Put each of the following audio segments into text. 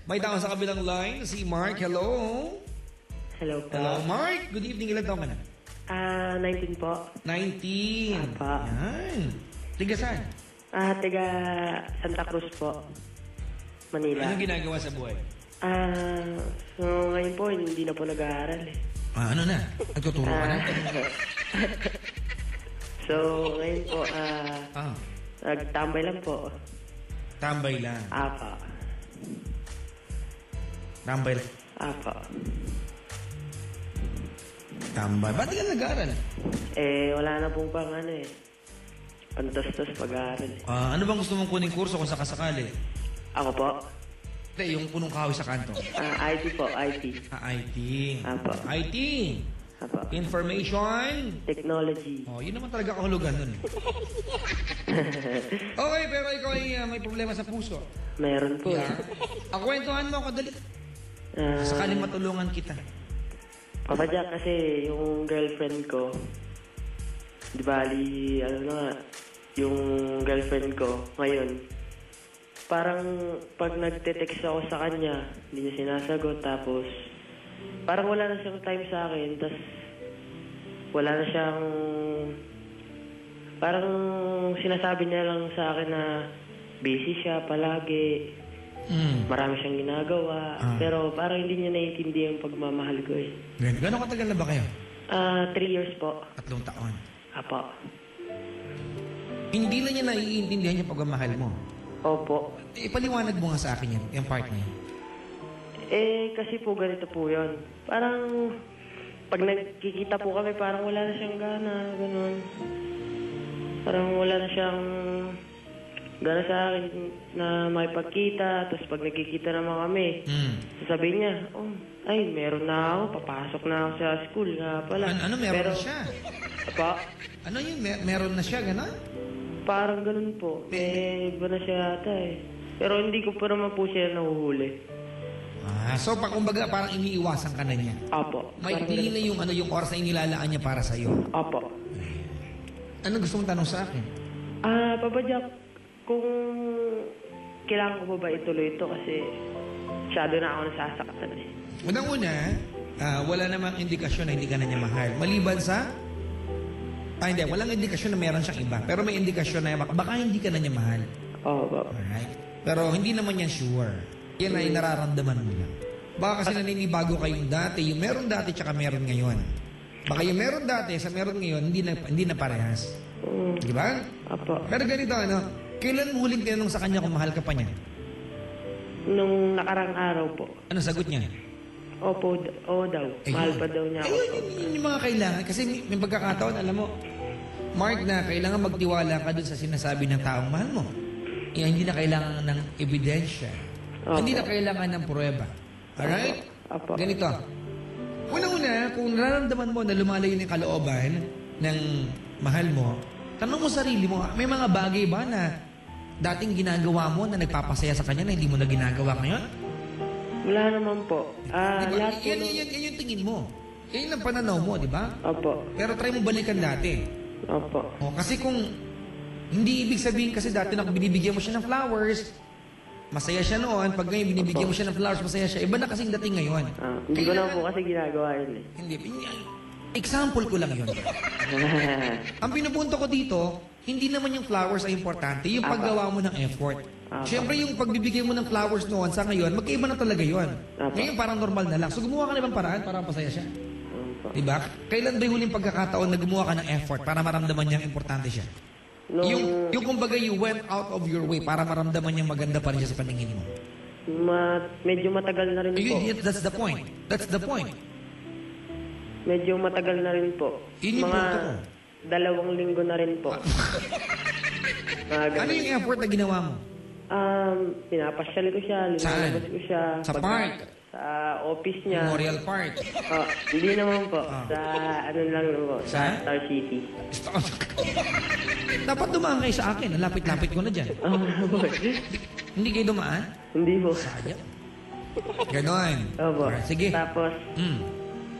May tao sa kabilang line, si Mark. Hello? Hello po. Hello, Mark. Good evening. Ilan taon ka na? 19 po. 19. Apa. Yan. Tiga saan? Taga Santa Cruz po. Manila. Anong ginagawa sa buhay? So ngayon po, hindi na po nag-aaral eh. Ano na? Nagtuturo ka na? So ngayon po, nagtambay lang po. Tambay lang. Apa. Tambay lang. Apa. Tambay. Ba't di ka nag-aaral? Wala na pong pang pantastos pag-aaral eh. Ano bang gusto mong kuning kurso kung sakasakali? Ako po? Hindi, yung punong kahoy sa kanto. IT po, IT. IT. Apa. IT. Apa. Information. Technology. Yun naman talaga kahulugan nun. Okay, pero ikaw ay may problema sa puso. Meron po. Yeah. Kwentuhan mo ako, dali. Sakaling matulungan kita. Papa Jack, kasi yung girlfriend ko, di bali, yung girlfriend ko ngayon, parang pag nagte-text ako sa kanya, hindi niya sinasagot, tapos parang wala na siyang time sa akin, tapos wala na siyang, parang sinasabi niya lang sa akin na busy siya palagi, marami siyang ginagawa, pero parang hindi niya naiintindihan yung pagmamahal ko eh. Gano'ng katagal na ba kayo? 3 years po. 3 taon. Apo. Hindi na niya naiintindihan yung pagmamahal mo. Opo. Ipaliwanag mo nga sa akin yan, yung part na yan. Kasi po ganito po yun. Parang, pag nagkikita po kami, parang wala na siyang gana, gano'n. Parang wala na siyang gana sa akin na makipagkita. Tapos pag nagkikita naman kami, sasabihin niya, ay, meron na ako, papasok na ako sa school nga pala. Ano meron na siya? Pa? Ano yun, meron na siya, gano'n? Parang ganun po. May iba na siya ata eh. Pero hindi ko pa naman po siya nahuhuli. So kumbaga parang iniiwasan ka na niya. Apo. May na yung oras na inilalaan niya para sa'yo. Apo. Ano gusto mong tanong sa akin? Papa Jack, kung kailangan ko ba ituloy ito kasi masyado na ako nasasaktan eh. Unang-una, wala namang indikasyon na hindi ka na niya mahal. Maliban sa hindi. Walang indikasyon na meron siyang iba. Pero may indikasyon na baka hindi ka na niya mahal. Oo. Alright? Pero hindi naman yan sure. Yan ay nararamdaman mo lang. Baka kasi naninibago kayong dati. Yung meron dati tsaka meron ngayon. Baka yung meron dati sa meron ngayon, hindi na parehas. Di ba? Apo. Pero ganito, kailan mo huling tinanong sa kanya kung mahal ka pa niya? Nung nakarang araw po. Ano sagot niya? Opo, oo daw. Mahal pa daw niya ako. Yun yung mga kailangan. Kasi may pagkakataon, alam mo, Mark, na kailangan magtiwala ka dun sa sinasabi ng taong mahal mo. Hindi na kailangan ng ebidensya. Hindi na kailangan ng pruweba. Alright? Apo. Ganito. Una-una, kung nararamdaman mo na lumalayo yung kalooban ng mahal mo, tanong mo sarili mo, may mga bagay ba na dating ginagawa mo na nagpapasaya sa kanya na hindi mo na ginagawa ngayon? Wala naman po. Diba? Lahat Yan yung tingin mo. Yan yung pananaw mo, di ba? Opo. Pero try mo balikan dati. Opo. Kasi kung hindi ibig sabihin kasi dati na binibigyan mo siya ng flowers, masaya siya noon. Pag ngayon binibigyan mo siya ng flowers, masaya siya. Iba na kasing dating ngayon. Hindi ko na po kasi ginagawa yun eh. Hindi. Example ko lang yun. Ang pinupunto ko dito, hindi naman yung flowers ay importante. Yung paggawa mo ng effort. Siyempre yung pagbibigay mo ng flowers noon sa ngayon, magkaiba na talaga yun. Ngayon parang normal na lang. So gumawa ka na ibang paraan para masaya siya. Diba? Kailan ba yung huling pagkakataon na gumawa ka ng effort para maramdaman niyang importante siya? Yung kumbaga you went out of your way para maramdaman niyang maganda pa rin siya sa paningin mo. Medyo matagal na rin po. That's the point. That's the point. Medyo matagal na rin po. Yun yung punto ko. 2 linggo na rin po. Ano yung effort na ginawa mo? Pinapasyal ko siya, linalabas ko siya. Sa park? Sa office niya. Memorial Park? Hindi naman po. Sa ano lang po. Sa Star City. Dapat dumaan kayo sa akin. Lapit-lapit ko na dyan. Hindi kayo dumaan? Hindi po. Sayang. Ganon. Opo. Sige. Tapos,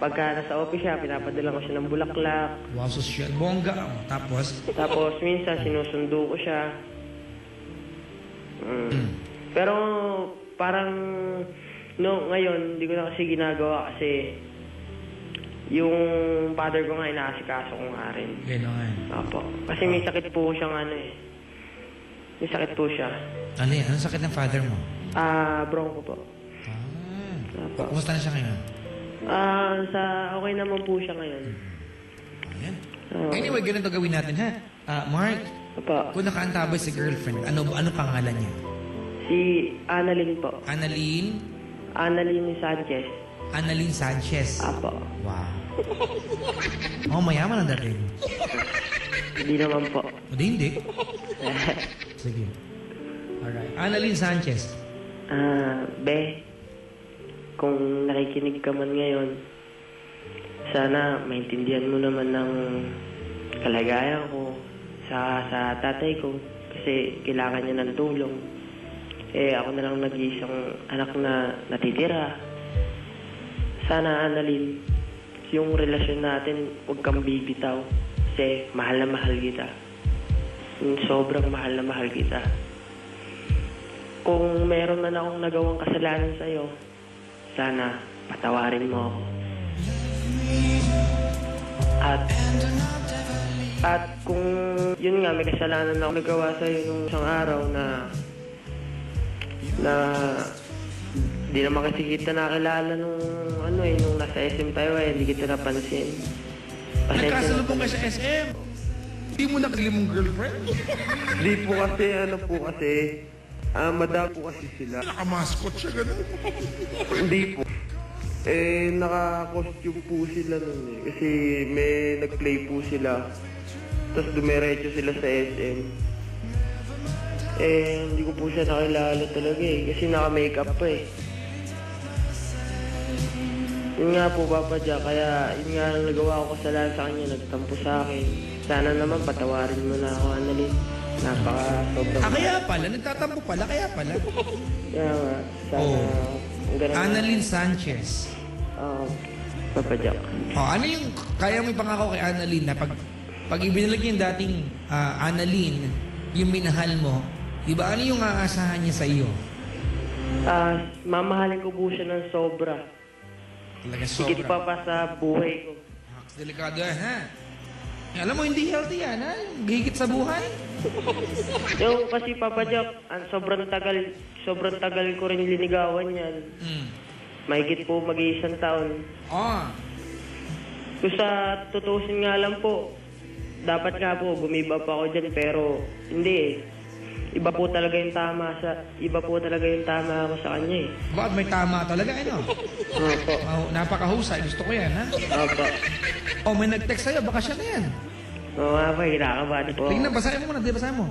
pagka nasa office siya, pinapadala ko siya ng bulaklak. Wow, social. Bongga. Tapos? Tapos, minsan, sinusundo ko siya. Pero, parang, no, ngayon, hindi ko na kasi ginagawa kasi yung father ko nga, inaasikaso ko nga rin. Gano'n. Apo. Kasi may sakit po siyang may sakit po siya. Ano yan? Anong sakit ng father mo? Bronco po. Apo. Kumusta na siya ngayon? Okay naman po siya ngayon. Ayan. Anyway, ganito gawin natin, ha? Mark, Apo. kung nakaantabay si girlfriend, ano pangalan niya? Si Annalyn po. Annalyn? Annalyn Sanchez. Annalyn Sanchez. Apo. Wow. Mayaman ang dating. Hindi naman po. Hindi. Sige. Alright. Annalyn Sanchez. Be, kung nakikinig ka man ngayon, sana maintindihan mo naman ng kalagayan ko sa tatay ko kasi kailangan niya ng tulong. Ako na lang nag-iisang anak na natitira. Sana, Annalyn, yung relasyon natin, huwag kang bibitaw kasi mahal na mahal kita. Sobrang mahal na mahal kita. Kung meron man akong nagawang kasalanan sa'yo, sana patawarin mo ako. At kung yun nga, may kasalanan na ako nagawa sa'yo nung isang araw na di naman kasi kita nakilala nung nung nasa SM tayo hindi kita napansin. Nagkasalubong ka sa SM? Hindi mo nakili mong girlfriend? Hindi po kasi, madam po kasi sila. Nakamaskot siya ganun. Hindi po. Naka-costume po sila nun eh. Kasi may nag-play po sila. Tapos dumiretso sila sa SM. Hindi ko po siya nakilala talaga eh. Kasi naka-makeup pa eh. Yun nga po, Papa Jack. Kaya yun nga lang nagawa ko kasalanan sa kanya. Nagtampo sa akin. Sana naman patawarin mo na ako, Annalyn. Sobrang... Kaya pala. Nagtatampo pala. Kaya pala. Kaya nga. Sana... Annalyn Sanchez. Papa Jack. Ano yung... Kaya may pangako kay Annalyn na pag ibinalag niya yung dating Annalyn, yung minahal mo, diba ano yung aasahan niya sa iyo? Mamahalin ko po siya ng sobra. Talaga Higit pa sobra. sa buhay ko. Delikado yan, ha? Alam mo, hindi healthy yan, ha? Gigit sa buhay. Yung kasi Papa Jack, sobrang tagal ko rin linigawan yan. Mahigit po mag-iisang taon. Kung sa tutusin nga lang po, dapat nga po gumiba pa ako dyan pero hindi eh. Iba po talaga yung tama ako sa kanya eh. Bakit may tama talaga, ano? Opo. Napakahusay. Gusto ko yan, ha? Opo. May nag-text sa'yo. Baka siya na yan. Oo nga po, kinakabahan po. Tingnan, basahin mo muna. Basahin mo.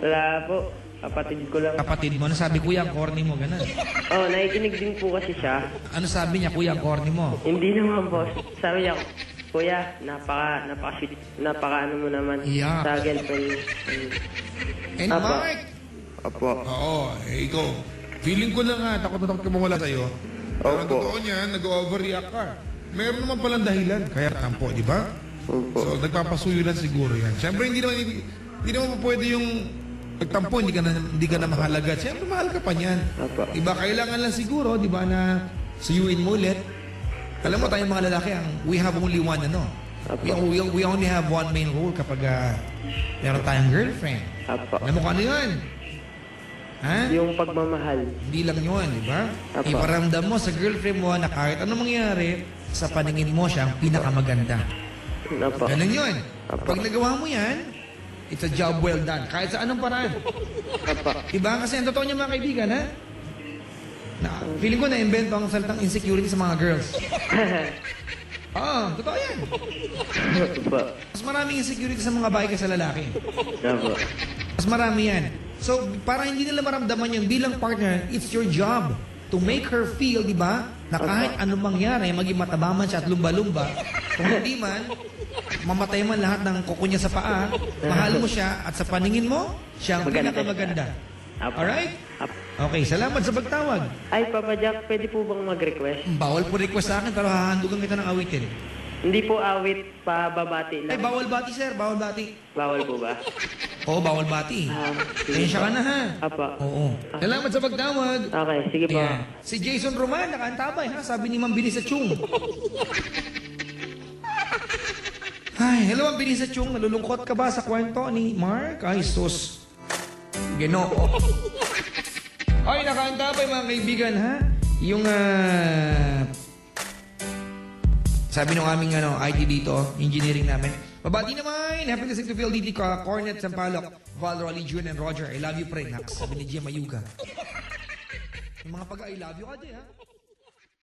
Wala po. Kapatid ko lang. Kapatid mo, ano sabi? Kuya, ang corny mo, ganun. Nakikinig din po kasi siya. Ano sabi niya, kuya, ang corny mo? Hindi naman po. Sabi niya, Kuya, napaka-sweet, napaka-ano mo naman Yeah. sa girlfriend. And Apa. Mark? Apo. Oo, ikaw. Feeling ko lang takot na takot ka mawala sa'yo. Pero ang Opo. totoo niyan, nag-overreact ka. Meron naman palang dahilan. Kaya tampo, di ba? Opo. So, nagpapasuyo lang siguro yan. Siyempre, hindi naman pa pwede yung nagtampo, hindi ka na mahalaga. Siyempre, mahal ka pa niyan. Opo. Diba, kailangan lang siguro, di ba, na suyuin mo ulit. Alam mo, tayong mga lalaki, we have only one, we only have one main rule kapag meron tayong girlfriend. Apo. Alam mo kung ano yun? Ha? Yung pagmamahal. Hindi lang yun, di ba? Apa. Iparamdam mo sa girlfriend mo na kahit anong mangyari, sa paningin mo siya ang pinakamaganda. Apo. Ganun yun. Apa. Pag nagawa mo yan, it's a job well done. Kahit sa anong paraan. Apo. Diba? Kasi ang totoo niya mga kaibigan, ha? Feeling ko na-invento ang salitang insecurity sa mga girls. Totoo yan. Apo. Mas maraming insecurity sa mga babae kaysa lalaki. Apo. Mas marami yan. So, para hindi nila maramdaman yun bilang partner, it's your job to make her feel, di ba, na kahit anong mangyari, maging mataba man siya at lumba-lumba, kung hindi man, mamatay man lahat ng kuko niya sa paa, mahal mo siya, at sa paningin mo, siya ang Maganda pinakamaganda. Apo. Alright? Apo. Okay, salamat sa pagtawag. Ay, Papa Jack, pwede po bang mag-request? Bawal po request sa akin, pero hahandugan kita ng awitin. Hindi po awit, pababati Ay, lang. bawal bati, sir. Bawal bati. Bawal po ba? Oo, bawal bati. Sige Tensya po. ka na, ha? Apa. Oo. Salamat sa pagtawag. Okay, sige po. Ayan. Si Jason Roman, nakaantabay, ha? Sabi ni Ma'am Binis sa Chung. Ay, hello, Ma'am Binis sa Chung. Nalulungkot ka ba sa kwento ni Mark? Ay, sus. Ginoo. Ay, nakaantabay, mga kaibigan, ha? Yung, sabi nung aming IT dito, engineering namin. Mabati naman! Happy listening to Phil DT Cornet, Sampaloc, Val, Rolly, June, and Roger. I love you, pre. Sabi ni Gia Mayuga. Yung mga pag-I love you ka, di, ha?